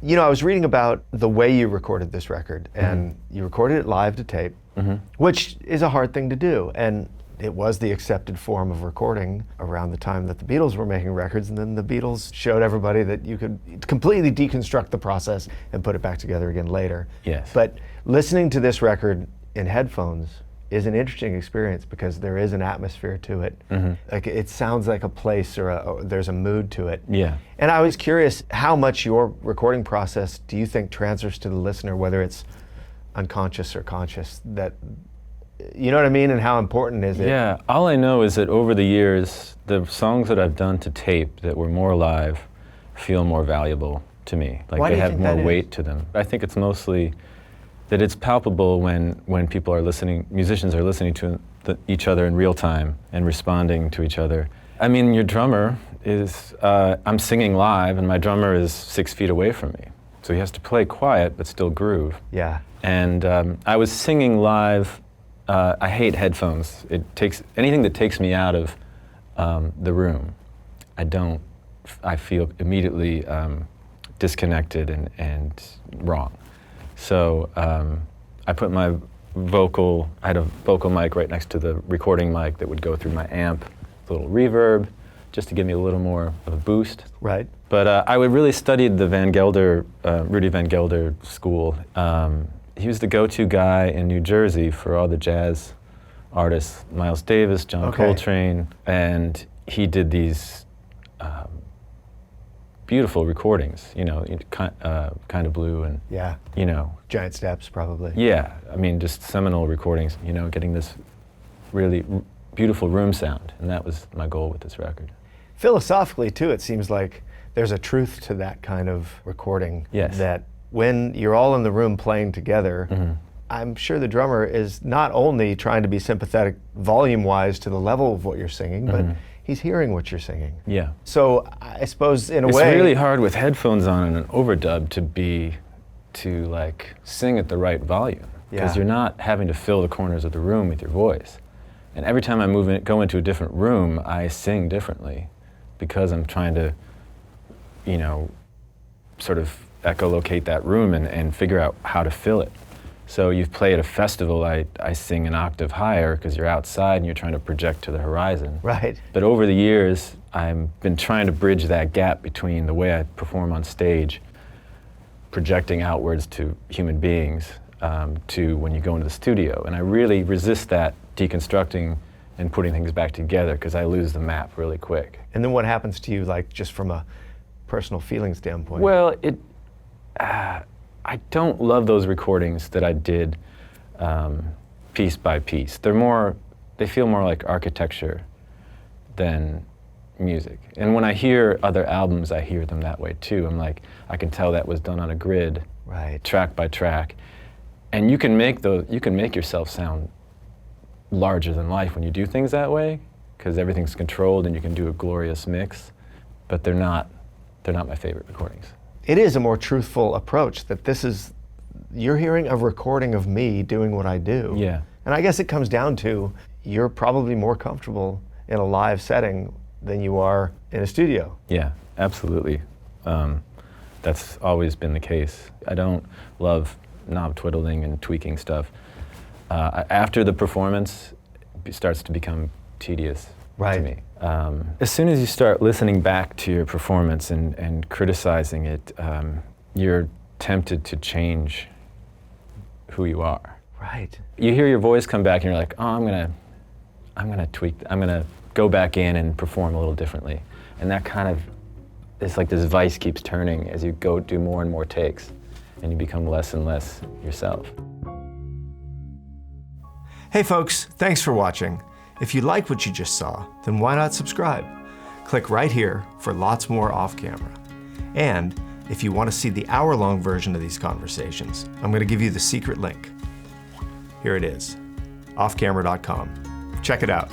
You know, I was reading about the way you recorded this record, and you recorded it live to tape, which is a hard thing to do. And it was the accepted form of recording around the time that the Beatles were making records, and then the Beatles showed everybody that you could completely deconstruct the process and put it back together again later. Yes. But listening to this record in headphones is an interesting experience because there is an atmosphere to it. Like it sounds like a place or there's a mood to it. Yeah. And I was curious how much your recording process do you think transfers to the listener, whether it's unconscious or conscious, that, you know what I mean, and how important is it? Yeah, all I know is that over the years, the songs that I've done to tape that were more live feel more valuable to me. Like Why do they you have think more that weight is? to them. I think it's mostly that it's palpable when people are listening, musicians are listening to each other in real time and responding to each other. I mean, your drummer is, I'm singing live and my drummer is 6 feet away from me. So he has to play quiet but still groove. Yeah. And I was singing live. I hate headphones. Anything that takes me out of the room, I feel immediately disconnected and wrong. So I put I had a vocal mic right next to the recording mic that would go through my amp, a little reverb, just to give me a little more of a boost. Right. But I would really studied the Rudy Van Gelder school. He was the go-to guy in New Jersey for all the jazz artists, Miles Davis, John Coltrane, and he did these beautiful recordings, you know, kind of blue and, Yeah. you know. Giant Steps, probably. Yeah, I mean, just seminal recordings, you know, getting this really beautiful room sound, and that was my goal with this record. Philosophically, too, it seems like there's a truth to that kind of recording. Yes. That when you're all in the room playing together, I'm sure the drummer is not only trying to be sympathetic volume-wise to the level of what you're singing, but he's hearing what you're singing. Yeah. So I suppose in a It's way... really hard with headphones on and an overdub to like sing at the right volume, because you're not having to fill the corners of the room with your voice. And every time I go into a different room, I sing differently because I'm trying to, you know, sort of echolocate that room and figure out how to fill it. So you play at a festival, I sing an octave higher because you're outside and you're trying to project to the horizon. Right. But over the years, I've been trying to bridge that gap between the way I perform on stage, projecting outwards to human beings, to when you go into the studio. And I really resist that deconstructing and putting things back together because I lose the map really quick. And then what happens to you, like, just from a personal feeling standpoint? Well, I don't love those recordings that I did piece by piece. They feel more like architecture than music. And when I hear other albums, I hear them that way too. I'm like, I can tell that was done on a grid, right, track by track. And you can make yourself sound larger than life when you do things that way, because everything's controlled and you can do a glorious mix. But they're not my favorite recordings. It is a more truthful approach that you're hearing a recording of me doing what I do. Yeah. And I guess it comes down to you're probably more comfortable in a live setting than you are in a studio. Yeah, absolutely. That's always been the case. I don't love knob twiddling and tweaking stuff. After the performance, it starts to become tedious to me. As soon as you start listening back to your performance and criticizing it, you're tempted to change who you are. Right. You hear your voice come back and you're like, oh, I'm gonna tweak, I'm gonna go back in and perform a little differently. And that kind of, it's like this vice keeps turning as you go do more and more takes and you become less and less yourself. Hey folks, thanks for watching. If you like what you just saw, then why not subscribe? Click right here for lots more off camera. And if you want to see the hour-long version of these conversations, I'm going to give you the secret link. Here it is, offcamera.com. Check it out.